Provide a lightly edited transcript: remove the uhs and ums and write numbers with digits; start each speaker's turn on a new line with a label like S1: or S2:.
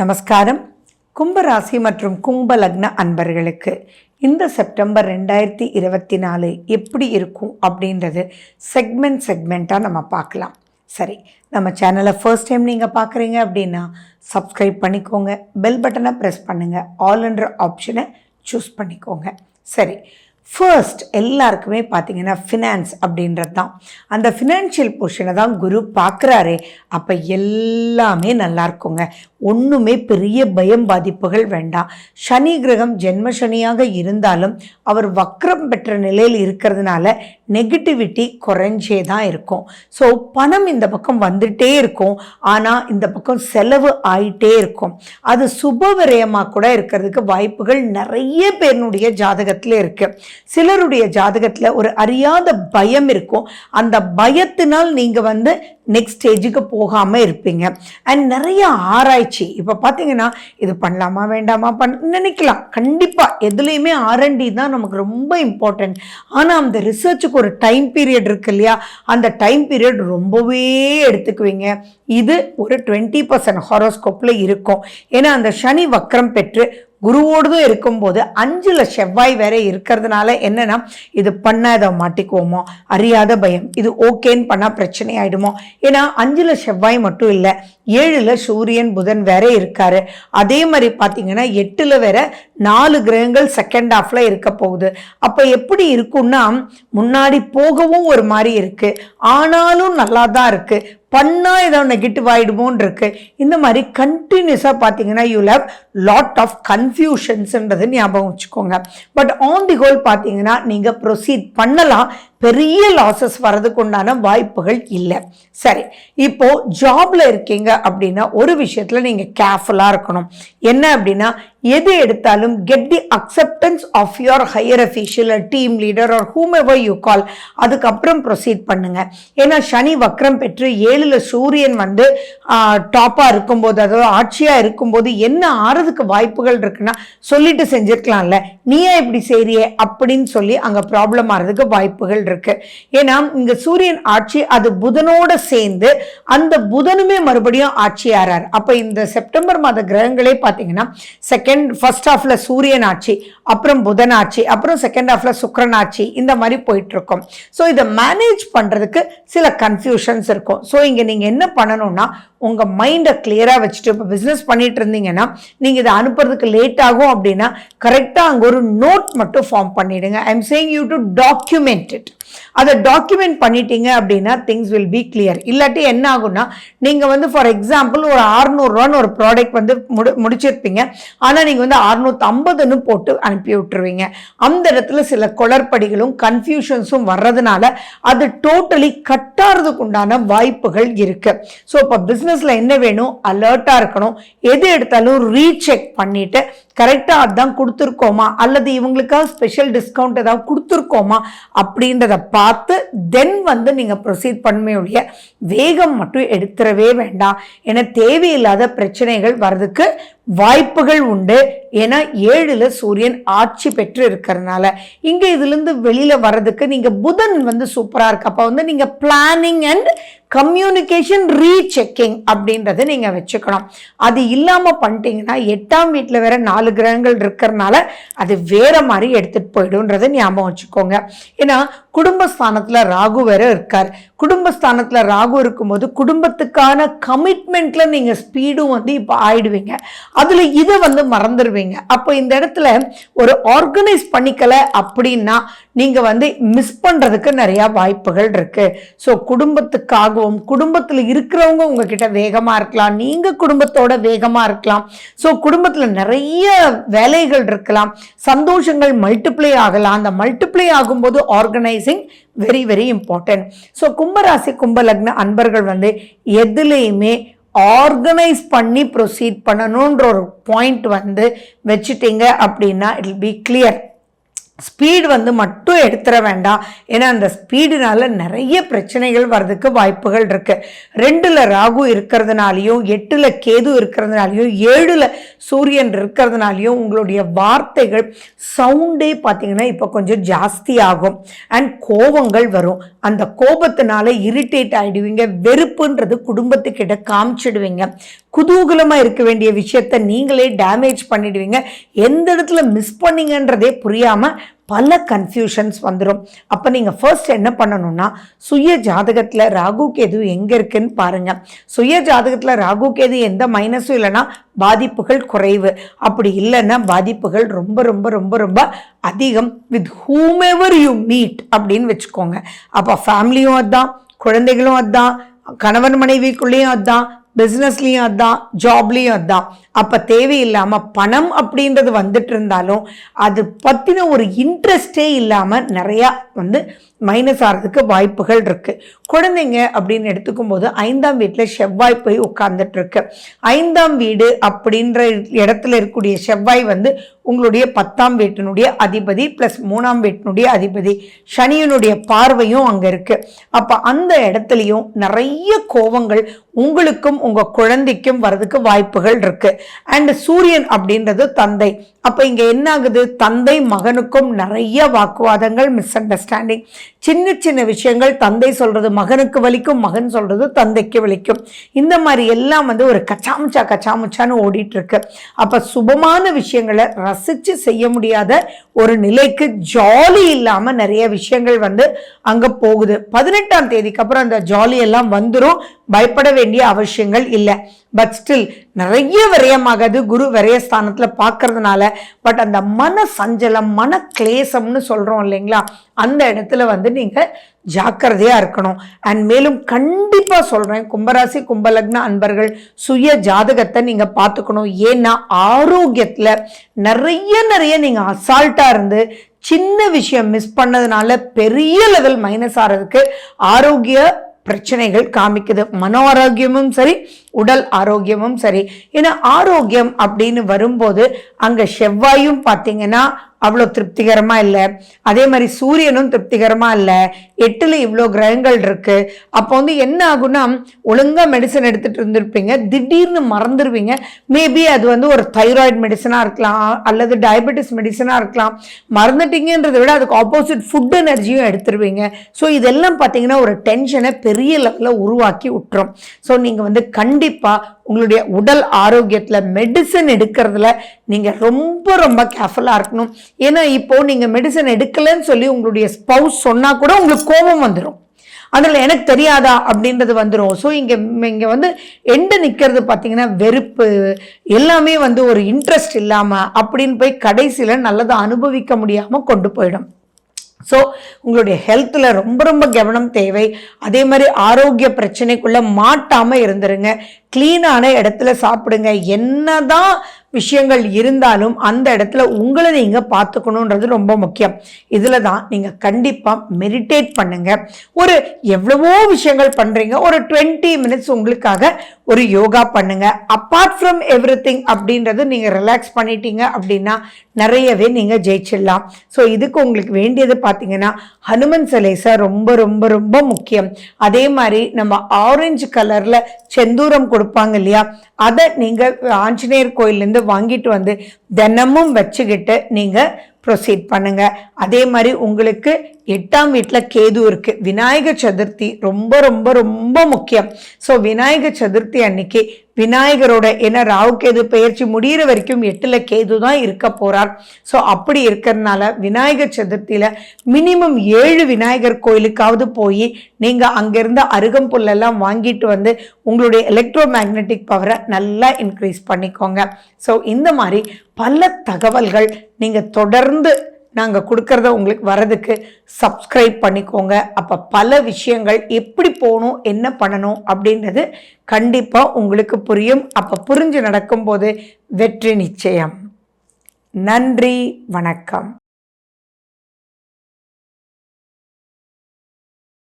S1: நமஸ்காரம். கும்பராசி மற்றும் கும்ப லக்ன அன்பர்களுக்கு இந்த செப்டம்பர் 2024 எப்படி இருக்கும் அப்படின்றது செக்மெண்ட்டாக நம்ம பார்க்கலாம். சரி, நம்ம சேனலை ஃபர்ஸ்ட் டைம் நீங்கள் பார்க்குறீங்க அப்படின்னா சப்ஸ்கிரைப் பண்ணிக்கோங்க, பெல் பட்டனை ப்ரெஸ் பண்ணுங்கள், ஆல்ன்ற ஆப்ஷனை சூஸ் பண்ணிக்கோங்க. சரி, ஃபர்ஸ்ட் எல்லாருக்குமே பார்த்தீங்கன்னா ஃபினான்ஸ் அப்படின்றது தான். அந்த ஃபினான்ஷியல் பொசிஷனை தான் குரு பார்க்குறாரே, அப்போ எல்லாமே நல்லா இருக்குங்க. ஒன்றுமே பெரிய பயம் பாதிப்புகள் வேண்டாம். சனி கிரகம் ஜென்ம சனியாக இருந்தாலும் அவர் வக்ரம் பெற்ற நிலையில் இருக்கிறதுனால நெகட்டிவிட்டி குறைஞ்சே தான் இருக்கும். ஸோ பணம் இந்த பக்கம் வந்துட்டே இருக்கும், ஆனால் இந்த பக்கம் செலவு ஆயிட்டே இருக்கும். அது சுப விரயமாக கூட இருக்கிறதுக்கு வாய்ப்புகள் நிறைய பேருடைய ஜாதகத்தில் இருக்குது. சிலருடைய ஜாதகத்தில் ஒரு அறியாத பயம் இருக்கும். அந்த பயத்தினால் நீங்கள் நெக்ஸ்ட் ஸ்டேஜுக்கு போகாமல் இருப்பீங்க. அண்ட் நிறைய ஆராய்ச்சி, இப்போ பார்த்தீங்கன்னா இது பண்ணலாமா வேண்டாமா நினைக்கலாம். கண்டிப்பாக எதுலேயுமே R&D தான் நமக்கு ரொம்ப இம்பார்ட்டன்ட். ஆனால் அந்த ரிசர்ச்சுக்கு ஒரு டைம் பீரியட் இருக்கு இல்லையா, அந்த டைம் பீரியட் ரொம்பவே எடுத்துக்குவீங்க. இது ஒரு 20% ஹாரோஸ்கோப்பில் இருக்கும். ஏன்னா அந்த சனி வக்ரம் பெற்று குருவோடு இருக்கும்போது 5ல் செவ்வாய் வேற இருக்கிறதுனால என்னன்னா, இது பண்ண இதை மாட்டிக்குவோமோ, அறியாத பயம், இது ஓகேன்னு பண்ணால் பிரச்சனை ஆகிடுமோ. ஏன்னா 5ல் செவ்வாய் மட்டும் இல்லை, 7ல் சூரியன் புதன் வேற இருக்காரு. அதே மாதிரி பார்த்தீங்கன்னா 8ல் வேற 4 கிரகங்கள் செகண்ட் ஹாஃப்ல இருக்க போகுது. அப்போ எப்படி இருக்குன்னா, முன்னாடி போகவும் ஒரு மாதிரி இருக்கு, ஆனாலும் நல்லா தான் இருக்கு, பண்ணால் ஏதோ நெகட்டிவ் ஆகிடுமோன்னு இருக்கு. இந்த மாதிரி கண்டினியூஸாக பார்த்தீங்கன்னா யூ ஹேவ் லாட் ஆஃப் கன்ஃபியூஷன்ஸ்ன்றது ஞாபகம் வச்சுக்கோங்க. பட் ஆன் தி ஹோல் பார்த்தீங்கன்னா நீங்கள் ப்ரொசீட் பண்ணலாம். பெரிய லாசஸ் வர்றதுக்கு உண்டான வாய்ப்புகள் இல்லை. சரி, இப்போ ஜாப்ல இருக்கீங்க அப்படின்னா ஒரு விஷயத்துல நீங்க கேர்ஃபுல்லா இருக்கணும். என்ன அப்படின்னா, எது எடுத்தாலும் get the acceptance of your higher official, team leader or whomever you call, அதுக்கப்புறம் ப்ரொசீட் பண்ணுங்க. ஏன்னா சனி வக்ரம் பெற்று 7ல் சூரியன் டாப்பா இருக்கும்போது, அதாவது ஆட்சியா இருக்கும்போது என்ன ஆறதுக்கு வாய்ப்புகள் இருக்குன்னா, சொல்லிட்டு செஞ்சிருக்கலாம்ல, நீயே இப்படி செய்றியே அப்படின்னு சொல்லி அங்க ப்ராப்ளம் ஆறதுக்கு வாய்ப்புகள் இருக்கு. ஏன்னா இங்க சூரியன் ஆட்சி, அது புதனோட சேர்ந்து அந்த புதனுமே மறுபடியும் ஆட்சி ஆறார். அப்ப இந்த செப்டம்பர் மாத கிரகங்களே பாத்தீங்கன்னா ஃபர்ஸ்ட் ஹாஃப்ல சூரியன் ஆட்சி, அப்புறம் புதன் ஆட்சி, அப்புறம் செகண்ட் ஹாஃப்ல சுக்கிரன் ஆட்சி, இந்த மாதிரி போயிட்டு இருக்கும். ஸோ இதை மேனேஜ் பண்றதுக்கு சில கன்ஃபியூஷன்ஸ் இருக்கும். ஸோ இங்க நீங்க என்ன பண்ணணும்னா, உங்க மைண்டை கிளியரா வச்சுட்டு, இப்போ பிசினஸ் பண்ணிட்டு இருந்தீங்கன்னா நீங்க இதை அனுப்புறதுக்கு லேட் ஆகும் அப்படின்னா கரெக்டா அங்க ஒரு நோட் மட்டும் ஃபார்ம் பண்ணிடுங்க. I am saying you to document it. அதை டாக்குமெண்ட் பண்ணிட்டீங்க அப்படின்னா திங்ஸ் வில் பி கிளியர். இல்லாட்டி என்ன ஆகும்னா, நீங்க ஃபார் எக்ஸாம்பிள் ஒரு 600 ரூபான்னு ஒரு ப்ராடக்ட் முடிச்சிருப்பீங்க, ஆனா நீங்க 650ன்னு போட்டு அனுப்பி விட்டுருவீங்க. அந்த இடத்துல சில குளறுபடிகளும் கன்ஃபியூஷன்ஸும் வர்றதுனால அது டோட்டலி கட்டாறதுக்கு உண்டான வாய்ப்புகள் இருக்கு. ஸோ இப்போ பிசினஸ்ல என்ன வேணும், அலர்ட்டா இருக்கணும். எது எடுத்தாலும் ரீசெக் பண்ணிட்டு கரெக்டா அதான் கொடுத்துருக்கோமா, அல்லது இவங்களுக்காக ஸ்பெஷல் டிஸ்கவுண்ட் ஏதாவது கொடுத்துருக்கோமா அப்படின்றத பார்த்து தென் நீங்க ப்ரொசீட் பண்ணவே, வேகம் மட்டும் எடுத்துடவே வேண்டாம். ஏன்னா தேவையில்லாத பிரச்சனைகள் வர்றதுக்கு வாய்ப்புகள் உண்டு. ஏன்னா 7ல் சூரியன் ஆட்சி பெற்று இருக்கிறதுனால இங்க இதுல இருந்து வெளியில வர்றதுக்கு நீங்க புதன் சூப்பரா இருக்கு. அப்ப நீங்க பிளானிங் அண்ட் கம்யூனிகேஷன் ரீசெக்கிங் அப்படின்றத நீங்க வச்சுக்கணும். அது இல்லாம பண்ணிட்டீங்கன்னா 8ஆம் வீட்டுல வேற 4 கிரகங்கள் இருக்கிறதுனால அது வேற மாதிரி எடுத்துட்டு போயிடும்ன்றதை ஞாபகம் வச்சுக்கோங்க. ஏன்னா குடும்பஸ்தானத்துல ராகு வேற இருக்கார். குடும்பஸ்தானத்துல ராகு இருக்கும்போது குடும்பத்துக்கான கமிட்மெண்ட்ல நீங்க ஸ்பீடும் இப்ப ஆயிடுவீங்க. அதுல இதை மறந்துடுவீங்க. அப்போ இந்த இடத்துல ஒரு ஆர்கனைஸ் பண்ணிக்கல அப்படின்னா நீங்க மிஸ் பண்றதுக்கு நிறைய வாய்ப்புகள் இருக்கு. ஸோ குடும்பத்துக்காகவும், குடும்பத்துல இருக்கிறவங்க உங்ககிட்ட வேகமா இருக்கலாம், நீங்க குடும்பத்தோட வேகமா இருக்கலாம். ஸோ குடும்பத்துல நிறைய வேலைகள் இருக்கலாம், சந்தோஷங்கள் மல்டிப்ளை ஆகலாம். அந்த மல்டிப்ளை ஆகும்போது organising very very important. So கும்பராசி கும்ப லக்ன அன்பர்கள் எதுலையுமே ஆர்கனைஸ் பண்ணி ப்ரொசீட் பண்ணணுன்ற ஒரு பாயிண்ட் வச்சுட்டீங்க அப்படின்னா it will be clear. Speed வந்து மட்டும் எடுத்துட வேண்டாம். ஏன்னா அந்த ஸ்பீடுனால நிறைய பிரச்சனைகள் வர்றதுக்கு வாய்ப்புகள் இருக்குது. 2ல் ராகு இருக்கிறதுனாலையும் 8ல் கேது இருக்கிறதுனாலையும் 7ல் சூரியன் இருக்கிறதுனாலையும் உங்களுடைய வார்த்தைகள் சவுண்டே பார்த்தீங்கன்னா இப்போ கொஞ்சம் ஜாஸ்தி ஆகும். அண்ட் கோபங்கள் வரும். அந்த கோபத்தினால இரிட்டேட் ஆகிடுவீங்க. வெறுப்புன்றது குடும்பத்துக்கிட்ட காமிச்சிடுவீங்க. குதூகலமாக இருக்க வேண்டிய விஷயத்த நீங்களே டேமேஜ் பண்ணிடுவீங்க. எந்த இடத்துல மிஸ் பண்ணீங்கன்றதே புரியாமல் பல கன்ஃபியூஷன்ஸ் வந்துடும். அப்போ நீங்கள் ஃபர்ஸ்ட் என்ன பண்ணணும்னா, சுய ஜாதகத்தில் ராகு கேது எங்கே இருக்குன்னு பாருங்கள். சுய ஜாதகத்தில் ராகு கேது எந்த மைனஸும் இல்லைன்னா பாதிப்புகள் குறைவு. அப்படி இல்லைன்னா பாதிப்புகள் ரொம்ப ரொம்ப ரொம்ப ரொம்ப அதிகம். வித் ஹூமெவர் யூ மீட் அப்படின்னு வச்சுக்கோங்க. அப்போ ஃபேமிலியும் அதுதான், குழந்தைகளும் அதுதான், கணவன் மனைவிக்குள்ளேயும் அதுதான், பிஸ்னஸ்லேயும் அதுதான், ஜாப்லேயும் அதுதான். அப்போ தேவையில்லாமல் பணம் அப்படின்றது வந்துட்டு இருந்தாலும் அது பற்றின ஒரு இன்ட்ரெஸ்டே இல்லாமல் நிறையா வந்து மைனஸ் ஆகிறதுக்கு வாய்ப்புகள் இருக்குது. குழந்தைங்க அப்படின்னு எடுத்துக்கும் போது 5ஆம் வீட்டில் செவ்வாய் போய் உட்கார்ந்துட்டு இருக்கு. 5ஆம் வீடு அப்படின்ற இடத்துல இருக்கக்கூடிய செவ்வாய் வந்து உங்களுடைய 10ஆம் வீட்டினுடைய அதிபதி ப்ளஸ் 3ஆம் வீட்டினுடைய அதிபதி. சனியினுடைய பார்வையும் அங்கே இருக்குது. அப்போ அந்த இடத்துலையும் நிறைய கோபங்கள் உங்களுக்கும் உங்கள் குழந்தைக்கும் வர்றதுக்கு வாய்ப்புகள் இருக்குது. அண்ட் சூரியன் அப்படின்றது தந்தை. அப்போ இங்கே என்ன ஆகுது, தந்தை மகனுக்கும் நிறைய வாக்குவாதங்கள், மிஸ் அண்டர்ஸ்டாண்டிங். சின்ன சின்ன விஷயங்கள் தந்தை சொல்கிறது மகனுக்கு வலிக்கும், மகன் சொல்கிறது தந்தைக்கு வலிக்கும். இந்த மாதிரி எல்லாம் வந்து ஒரு கச்சாமுச்சான்னு ஓடிட்டு இருக்கு. அப்போ சுபமான விஷயங்களை ரசித்து செய்ய முடியாத ஒரு நிலைக்கு ஜாலி இல்லாமல் நிறைய விஷயங்கள் வந்து அங்கே போகுது. 18ஆம் தேதிக்கு அப்புறம் அந்த ஜாலி எல்லாம் வந்துடும். பயப்பட வேண்டிய அவசியங்கள் இல்லை. பட் ஸ்டில் நிறைய விரயமாகாது குரு விரயஸ்தானத்தில் பார்க்கறதுனால. பட் அந்த மன சஞ்சலம், மன கிளேசம்னு சொல்கிறோம் இல்லைங்களா, அந்த இடத்துல வந்து நீங்கள் ஜாக்கிரதையாக இருக்கணும். அண்ட் மேலும் கண்டிப்பாக சொல்கிறேன், கும்பராசி கும்பலக்ன அன்பர்கள் சுய ஜாதகத்தை நீங்கள் பார்த்துக்கணும். ஏன்னா ஆரோக்கியத்தில் நிறைய நீங்கள் அசால்ட்டாக இருந்து சின்ன விஷயம் மிஸ் பண்ணதுனால பெரிய லெவல் மைனஸ் ஆகிறதுக்கு ஆரோக்கிய பிரச்சனைகள் காமிக்குது. மன ஆரோக்கியமும் சரி, உடல் ஆரோக்கியமும் சரி. ஏன்னா ஆரோக்கியம் அப்படின்னு வரும்போது அங்கே செவ்வாயும் பார்த்தீங்கன்னா அவ்வளோ திருப்திகரமாக இல்லை. அதே மாதிரி சூரியனும் திருப்திகரமாக இல்லை. 8ல் இவ்வளோ கிரகங்கள் இருக்குது. அப்போ வந்து என்ன ஆகுனா, ஒழுங்காக மெடிசன் எடுத்துகிட்டு இருந்திருப்பீங்க, திடீர்னு மறந்துடுவீங்க. மேபி அது வந்து ஒரு தைராய்டு மெடிசனாக இருக்கலாம், அல்லது டயபெட்டிஸ் மெடிசனாக இருக்கலாம். மறந்துட்டீங்கன்றதை விட அதுக்கு ஆப்போசிட் ஃபுட் எனர்ஜியும் எடுத்துருவீங்க. ஸோ இதெல்லாம் பார்த்தீங்கன்னா ஒரு டென்ஷனை பெரிய லெவலில் உருவாக்கி விட்டுரும். ஸோ நீங்கள் வந்து கண்டிப்பாக உங்களுடைய உடல் ஆரோக்கியத்தில் மெடிசன் எடுக்கிறதுல நீங்கள் ரொம்ப கேர்ஃபுல்லாக இருக்கணும். ஏன்னா இப்போ நீங்கள் மெடிசன் எடுக்கலைன்னு சொல்லி உங்களுடைய ஸ்பவுஸ் சொன்னால் கூட உங்களுக்கு கோபம் வந்துடும். அதில் எனக்கு தெரியாதா அப்படின்றது வந்துடும். ஸோ இங்கே வந்து எண்டு நிற்கிறது பார்த்தீங்கன்னா வெறுப்பு, எல்லாமே வந்து ஒரு இன்ட்ரெஸ்ட் இல்லாமல் அப்படின்னு போய் கடைசியில் நல்லதை அனுபவிக்க முடியாமல் கொண்டு போயிடும். ஸோ உங்களுடைய ஹெல்த்தில் ரொம்ப கவனம் தேவை. அதே மாதிரி ஆரோக்கிய பிரச்சனைக்குள்ளே மாட்டாமல் இருந்துருங்க. க்ளீனான இடத்துல சாப்பிடுங்க. என்னதான் விஷயங்கள் இருந்தாலும் அந்த இடத்துல உங்களை நீங்கள் பார்த்துக்கணுன்றது ரொம்ப முக்கியம். இதில் தான் நீங்கள் கண்டிப்பாக மெடிடேட் பண்ணுங்க. ஒரு எவ்வளவோ விஷயங்கள் பண்ணுறீங்க, ஒரு 20 மினிட்ஸ் உங்களுக்காக ஒரு யோகா பண்ணுங்க. அப்பார்ட் ஃப்ரம் எவ்ரிதிங் அப்படின்றது நீங்கள் ரிலாக்ஸ் பண்ணிட்டீங்க அப்படின்னா நிறையவே நீங்கள் ஜெயிச்சிடலாம். ஸோ இதுக்கு உங்களுக்கு வேண்டியது பார்த்தீங்கன்னா ஹனுமன் சிலை சார் ரொம்ப முக்கியம். அதே மாதிரி நம்ம ஆரஞ்சு கலரில் செந்தூரம் கொடுப்பாங்க இல்லையா, அதை நீங்கள் ஆஞ்சநேயர் கோயிலேருந்து வாங்கிட்டு வந்து தினமும் வச்சுக்கிட்டு நீங்கள் ப்ரொசீட் பண்ணுங்க. அதே மாதிரி உங்களுக்கு 8ஆம் வீட்டில் கேது இருக்கு. விநாயகர் சதுர்த்தி ரொம்ப முக்கியம். ஸோ விநாயகர் சதுர்த்தி அன்னைக்கு விநாயகரோட, ஏன்னா ராகு கேது பெயர்ச்சி முடிகிற வரைக்கும் 8ல் கேது தான் இருக்க போறார். ஸோ அப்படி இருக்கிறதுனால விநாயகர் சதுர்த்தியில் மினிமம் 7 விநாயகர் கோயிலுக்காவது போய் நீங்கள் அங்கேருந்து அருகம்புல்லெல்லாம் வாங்கிட்டு வந்து உங்களுடைய எலக்ட்ரோ மேக்னெட்டிக் பவரை நல்லா இன்க்ரீஸ் பண்ணிக்கோங்க. ஸோ இந்த மாதிரி பல தகவல்கள் நீங்கள் தொடர்ந்து நாங்கள் கொடுக்கறத உங்களுக்கு வரதுக்கு சப்ஸ்கிரைப் பண்ணிக்கோங்க. அப்போ பல விஷயங்கள் எப்படி போகணும், என்ன பண்ணணும் அப்படின்றது கண்டிப்பாக உங்களுக்கு புரியும். அப்போ புரிஞ்சு நடக்கும்போது வெற்றி நிச்சயம். நன்றி, வணக்கம்.